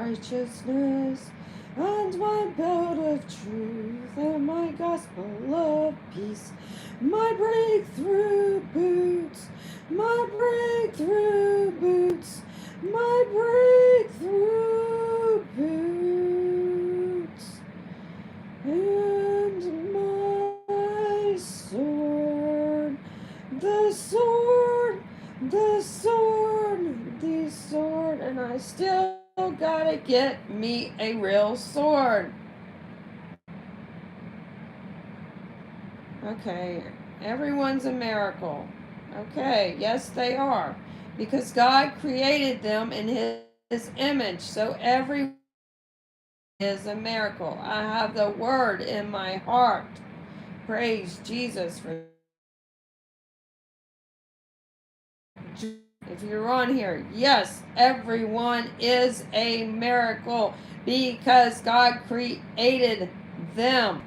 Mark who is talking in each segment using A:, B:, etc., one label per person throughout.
A: righteousness, and my belt of truth, and my gospel of peace, my breakthrough boots, my breakthrough boots, my breakthrough boots, and my sword, the sword, the sword, the sword, and I still gotta get me a real sword. Okay, everyone's a miracle. Okay, yes, they are. Because God created them in His image. So everyone is a miracle. I have the word in my heart. Praise Jesus for. If you're on here, yes, everyone is a miracle because God created them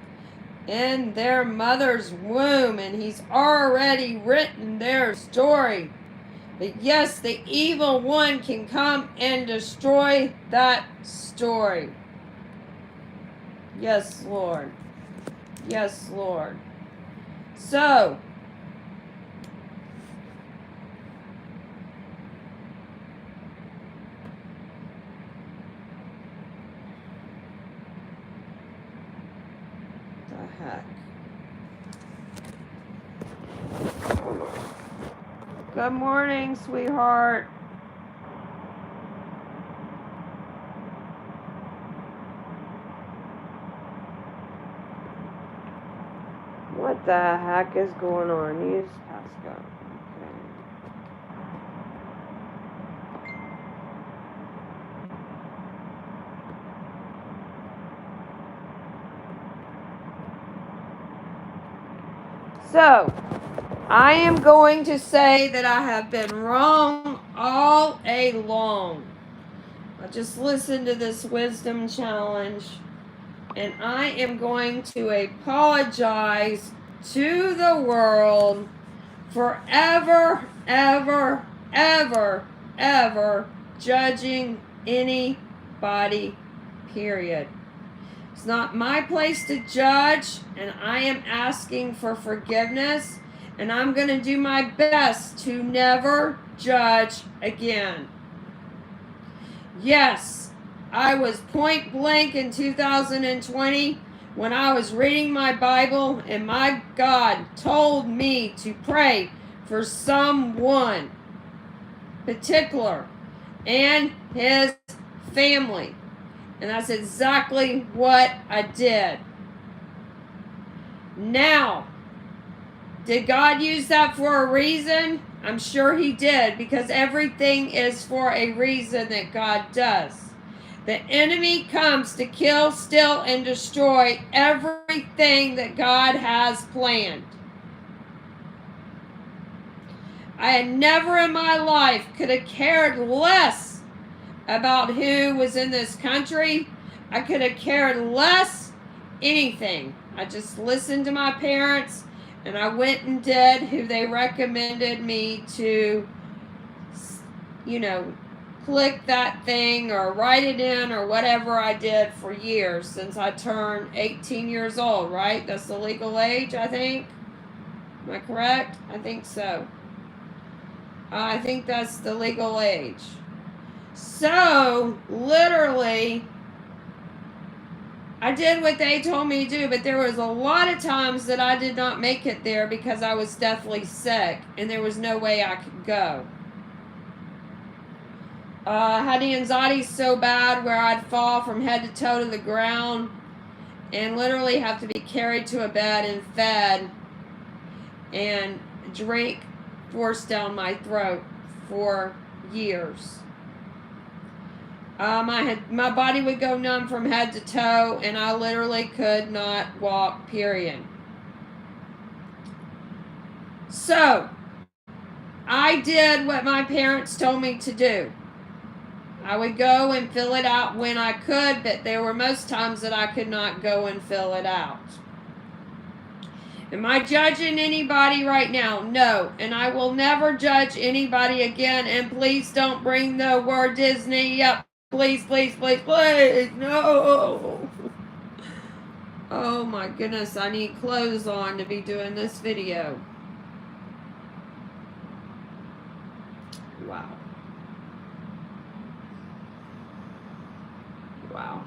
A: in their mother's womb and He's already written their story. But yes, the evil one can come and destroy that story. Yes, Lord. Yes, Lord. So, the heck. Good morning, sweetheart. What the heck is going on? Use passcode. So, I am going to say that I have been wrong all along. I just listened to this wisdom challenge, and I am going to apologize to the world for ever, judging anybody, period. It's not my place to judge, and I am asking for forgiveness, and I'm going to do my best to never judge again. Yes, I was point blank in 2020 when I was reading my Bible, and my God told me to pray for someone particular and his family. And that's exactly what I did. Now, did God use that for a reason? I'm sure He did, because everything is for a reason that God does. The enemy comes to kill, steal, and destroy everything that God has planned. I had never in my life could have cared less about who was in this country. I could have cared less anything. I just listened to my parents, and I went and did who they recommended me to, click that thing or write it in or whatever I did for years since I turned 18 years old, right? That's the legal age, I think. Am I correct? I think so. I think that's the legal age. So, literally, I did what they told me to do, but there was a lot of times that I did not make it there because I was deathly sick, and there was no way I could go. I had the anxiety so bad where I'd fall from head to toe to the ground and literally have to be carried to a bed and fed and drink forced down my throat for years. My body would go numb from head to toe, and I literally could not walk, period. So, I did what my parents told me to do. I would go and fill it out when I could, but there were most times that I could not go and fill it out. Am I judging anybody right now? No. And I will never judge anybody again. And please don't bring the word Disney up Please, please, please, please. No. Oh my goodness, I need clothes on to be doing this video. Wow. Wow.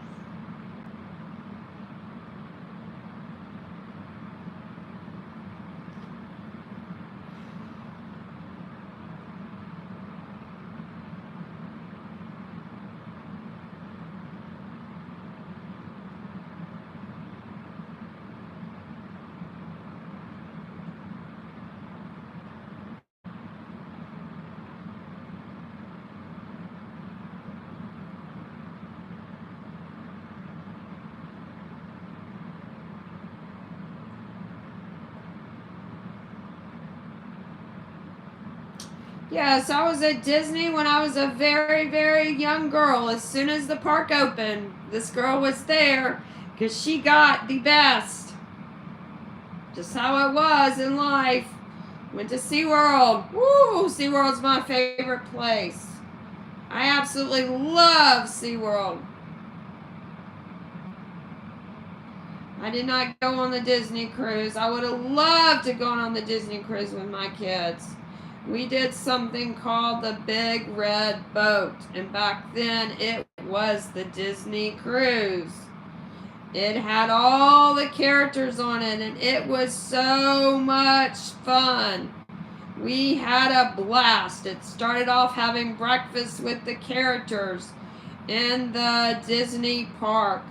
A: Yes, I was at Disney when I was a very, very young girl. As soon as the park opened, this girl was there because she got the best. Just how it was in life. Went to SeaWorld. Woo! SeaWorld's my favorite place. I absolutely love SeaWorld. I did not go on the Disney cruise. I would have loved to go on the Disney cruise with my kids. We did something called the Big Red Boat, and back then it was the Disney cruise. It had all the characters on it, and it was so much fun. We had a blast. It started off having breakfast with the characters in the Disney park.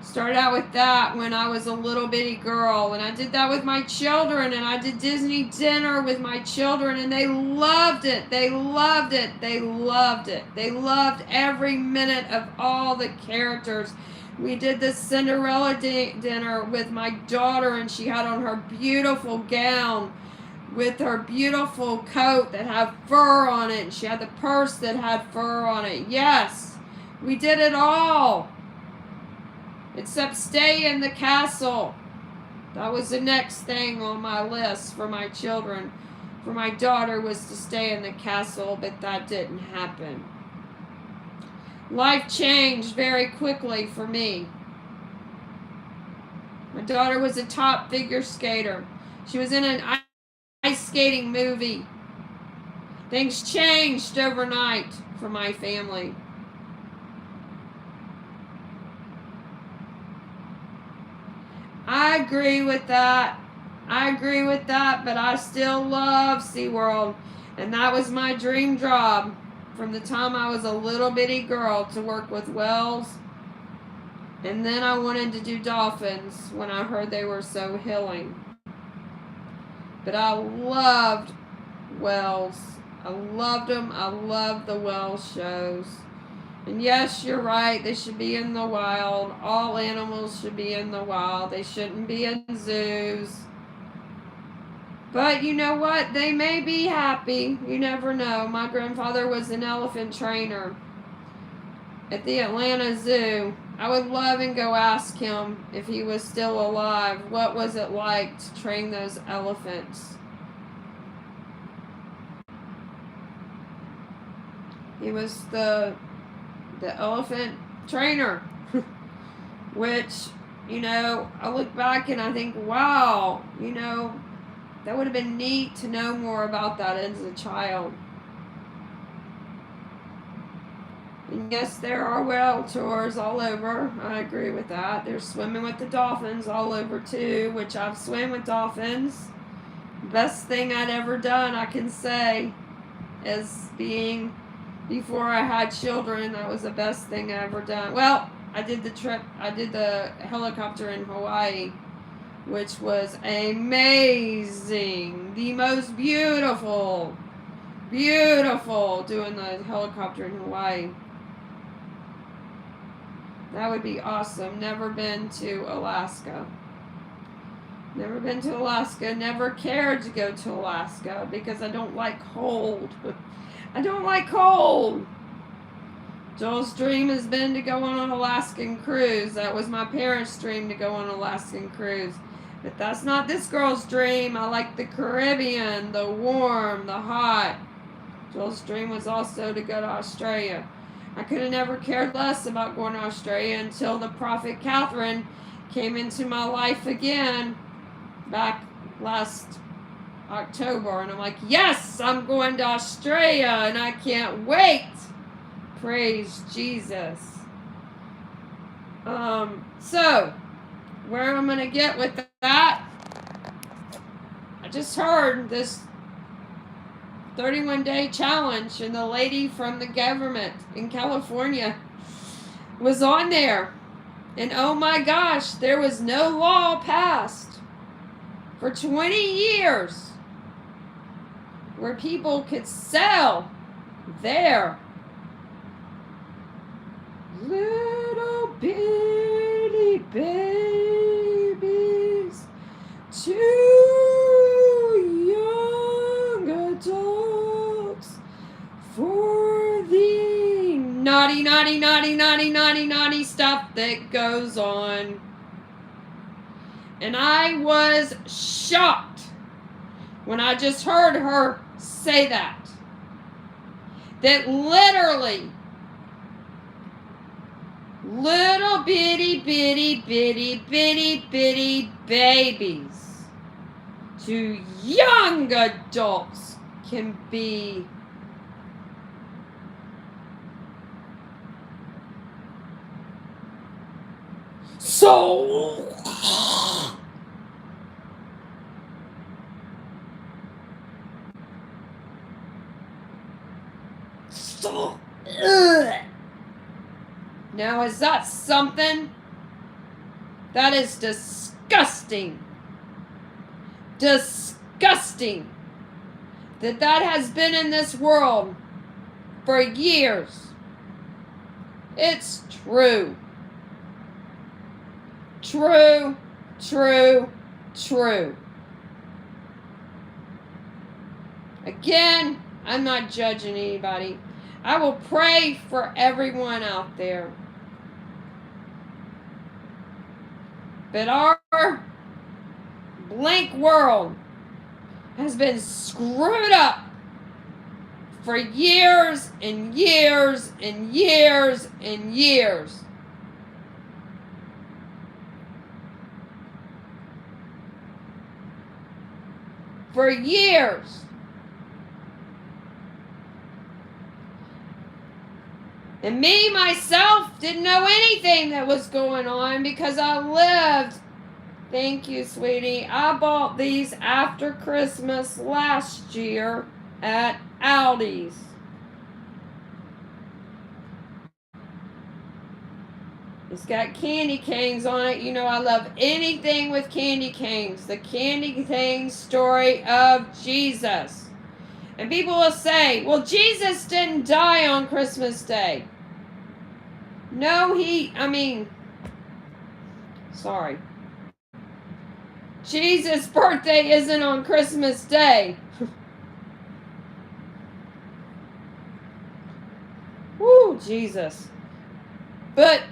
A: Started out with that when I was a little bitty girl, and I did that with my children, and I did Disney dinner with my children, and they loved it. They loved it. They loved it. They loved every minute of all the characters. We did the Cinderella dinner with my daughter, and she had on her beautiful gown with her beautiful coat that had fur on it, and she had the purse that had fur on it. Yes, we did it all. Except stay in the castle. That was the next thing on my list for my children. For my daughter was to stay in the castle, but that didn't happen. Life changed very quickly for me. My daughter was a top figure skater. She was in an ice skating movie. Things changed overnight for my family. I agree with that. But I still love SeaWorld. And that was my dream job from the time I was a little bitty girl, to work with whales. And then I wanted to do dolphins when I heard they were so healing. But I loved whales. I loved them. I loved the whale shows. And yes, you're right, they should be in the wild. All animals should be in the wild. They shouldn't be in zoos. But you know what? They may be happy. You never know. My grandfather was an elephant trainer at the Atlanta Zoo. I would love and go ask him, if he was still alive, what was it like to train those elephants? He was the elephant trainer, which, you know, I look back and I think, wow, you know, that would have been neat to know more about that as a child. And yes, there are whale tours all over. I agree with that. There's swimming with the dolphins all over too, which I've swam with dolphins. Best thing I'd ever done, I can say, as being before I had children. That was the best thing I ever done. Well, I did the helicopter in Hawaii, which was amazing. The most beautiful doing the helicopter in Hawaii. That would be awesome. Never been to Alaska. Never been to Alaska. Never cared to go to Alaska because I don't like cold. I don't like cold. Joel's dream has been to go on an Alaskan cruise. That was my parents' dream, to go on an Alaskan cruise. But that's not this girl's dream. I like the Caribbean, the warm, the hot. Joel's dream was also to go to Australia. I could have never cared less about going to Australia until the Prophet Catherine came into my life again back last October. And I'm like, yes, I'm going to Australia and I can't wait. Praise Jesus. So, where I'm going to get with that, I just heard this 31-day challenge, and the lady from the government in California was on there. And oh my gosh, there was no law passed for 20 years where people could sell their little bitty babies to young adults for the naughty stuff that goes on. And I was shocked when I just heard her say that. That literally little bitty babies to young adults can be so ugh. Now, is that something? That is disgusting. Disgusting. That has been in this world for years. It's true. True. Again, I'm not judging anybody. I will pray for everyone out there. But our blank world has been screwed up for years and years and years and years. For years. And me, myself, didn't know anything that was going on because I lived. Thank you, sweetie. I bought these after Christmas last year at Aldi's. It's got candy canes on it. You know I love anything with candy canes. The candy cane story of Jesus. And people will say, well, Jesus didn't die on Christmas Day. No, sorry. Jesus' birthday isn't on Christmas Day. Woo, Jesus. But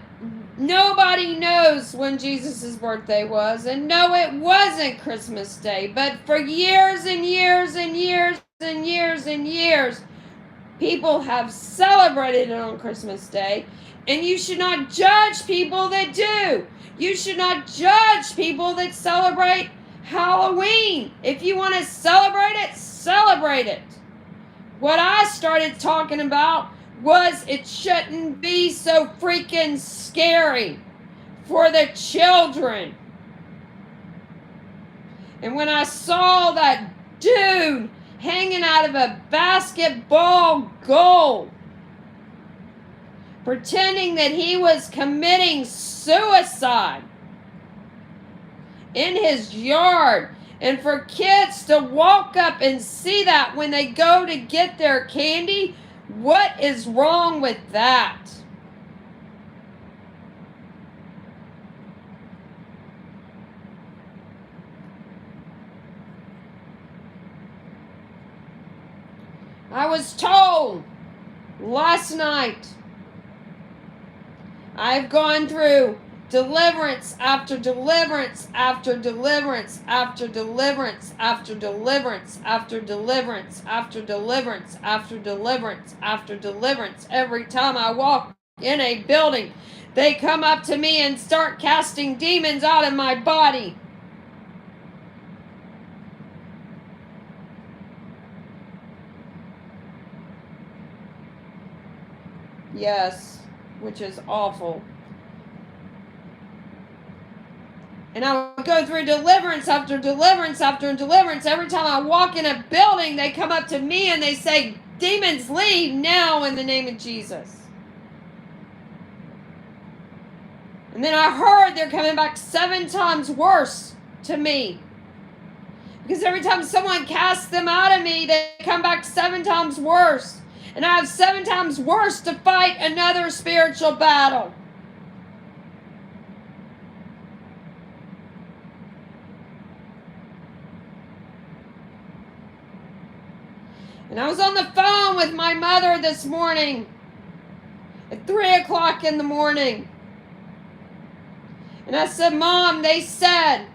A: nobody knows when Jesus' birthday was. And no, it wasn't Christmas Day. But for years and years and years and years and years, people have celebrated it on Christmas Day. And you should not judge people that do. You should not judge people that celebrate Halloween. If you want to celebrate it, celebrate it. What I started talking about was it shouldn't be so freaking scary for the children. And when I saw that dude hanging out of a basketball goal, pretending that he was committing suicide in his yard, and for kids to walk up and see that when they go to get their candy, what is wrong with that? I was told last night I've gone through Deliverance after deliverance after deliverance after deliverance after deliverance after deliverance after deliverance after deliverance after deliverance. Every time I walk in a building, they come up to me and start casting demons out of my body. Yes, which is awful. And I would go through deliverance after deliverance after deliverance. Every time I walk in a building, they come up to me and they say, demons, leave now in the name of Jesus. And then I heard they're coming back 7 times worse to me. Because every time someone casts them out of me, they come back 7 times worse. And I have 7 times worse to fight another spiritual battle. And I was on the phone with my mother this morning at 3 o'clock in the morning. And I said, Mom, they said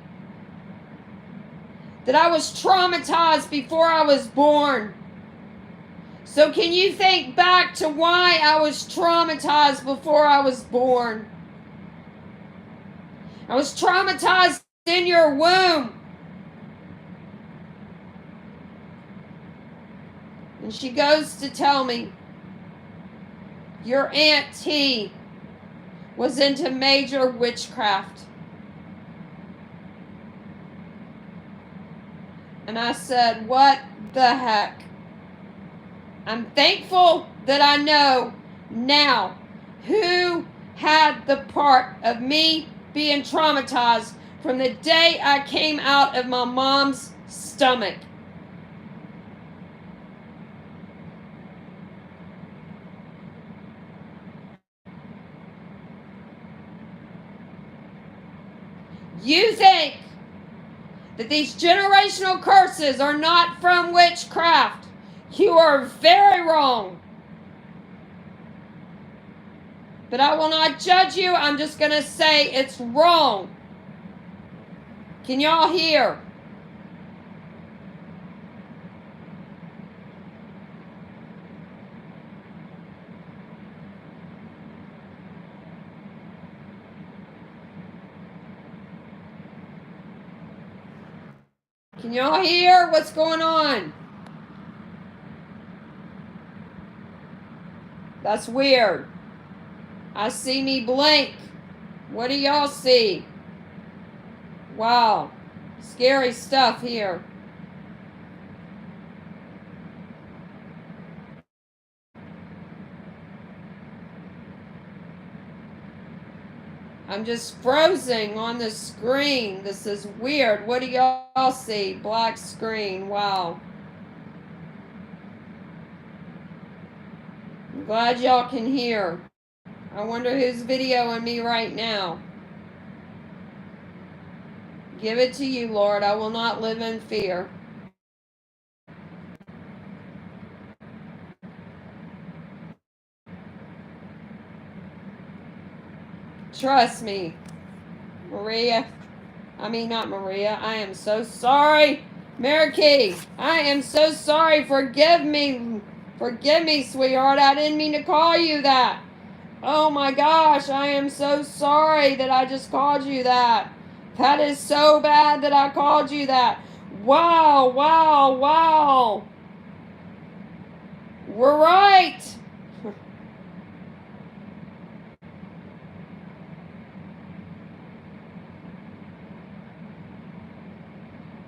A: that I was traumatized before I was born. So can you think back to why I was traumatized before I was born? I was traumatized in your womb. And she goes to tell me, your Aunt T was into major witchcraft. And I said, what the heck? I'm thankful that I know now who had the part of me being traumatized from the day I came out of my mom's stomach. You think that these generational curses are not from witchcraft? You are very wrong. But I will not judge you. I'm just going to say it's wrong. Can y'all hear? Can y'all hear what's going on? That's weird. I see me blink. What do y'all see? Wow. Scary stuff here. I'm just frozen on the screen. This is weird. What do y'all see? Black screen. Wow. I'm glad y'all can hear. I wonder who's videoing me right now. Give it to you, Lord. I will not live in fear. Trust me, Maria. I mean, not Maria. I am so sorry. Mary Kay, I am so sorry. Forgive me. Forgive me, sweetheart. I didn't mean to call you that. Oh my gosh, I am so sorry that I just called you that. That is so bad that I called you that. Wow, wow, wow. We're right.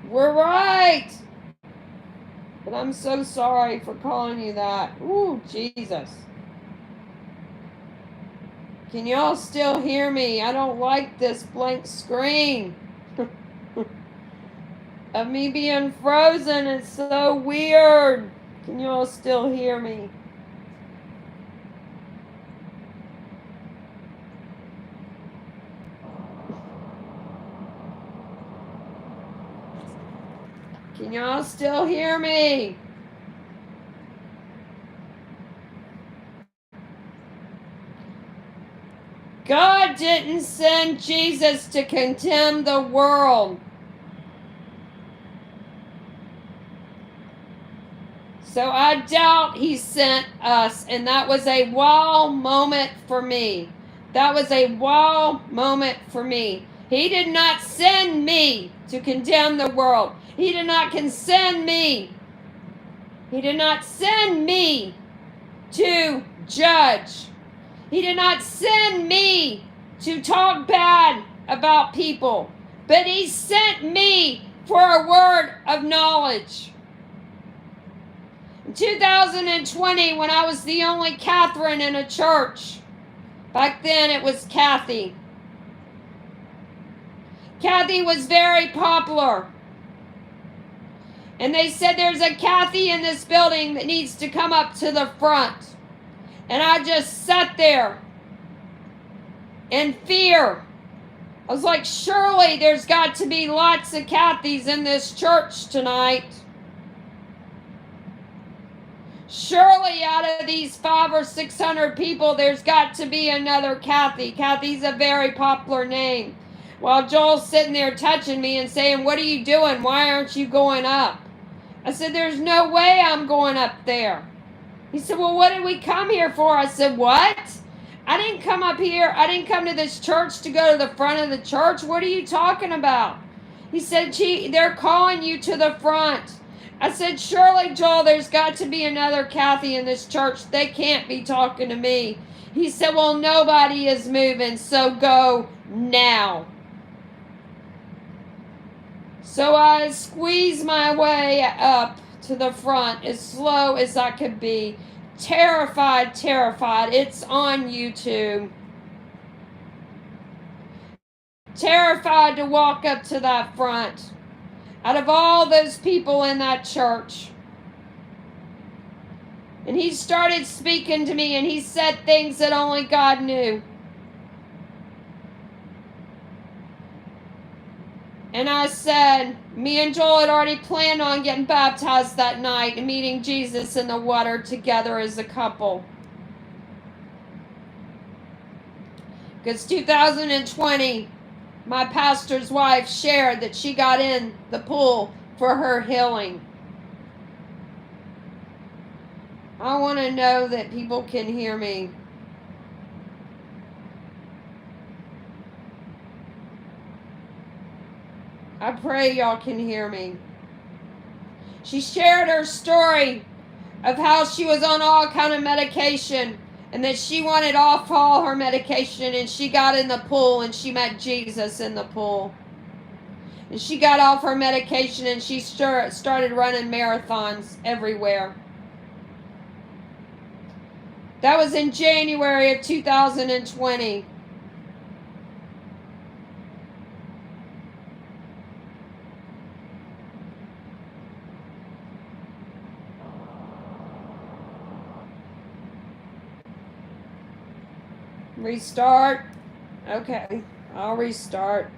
A: We're right. But I'm so sorry for calling you that. Ooh, Jesus. Can y'all still hear me? I don't like this blank screen. Of me being frozen. It's so weird. Can y'all still hear me? Can y'all still hear me? God didn't send Jesus to condemn the world. So I doubt he sent us, and that was a wow moment for me. That was a wow moment for me. He did not send me to condemn the world. He did not send me. He did not send me to judge. He did not send me to talk bad about people. But he sent me for a word of knowledge. In 2020, when I was the only Catherine in a church, back then it was Kathy. Kathy was very popular. And they said there's a Kathy in this building that needs to come up to the front. And I just sat there in fear. I was like, surely there's got to be lots of Kathys in this church tonight. Surely out of these 500 or 600 people, there's got to be another Kathy. Kathy's a very popular name. While Joel's sitting there touching me and saying, what are you doing? Why aren't you going up? I said, there's no way I'm going up there. He said, well, what did we come here for? I said, what? I didn't come up here. I didn't come to this church to go to the front of the church. What are you talking about? He said, gee, they're calling you to the front. I said, surely, Joel, there's got to be another Kathy in this church. They can't be talking to me. He said, well, nobody is moving, so go now. So I squeezed my way up to the front as slow as I could be. Terrified. It's on YouTube. Terrified to walk up to that front. Out of all those people in that church. And he started speaking to me, and he said things that only God knew. And I said, me and Joel had already planned on getting baptized that night and meeting Jesus in the water together as a couple. Because 2020, my pastor's wife shared that she got in the pool for her healing. I want to know that people can hear me. I pray y'all can hear me. She shared her story of how she was on all kind of medication and that she wanted off all her medication, and she got in the pool and she met Jesus in the pool. And she got off her medication and she started running marathons everywhere. That was in January of 2020. Restart. Okay, I'll restart.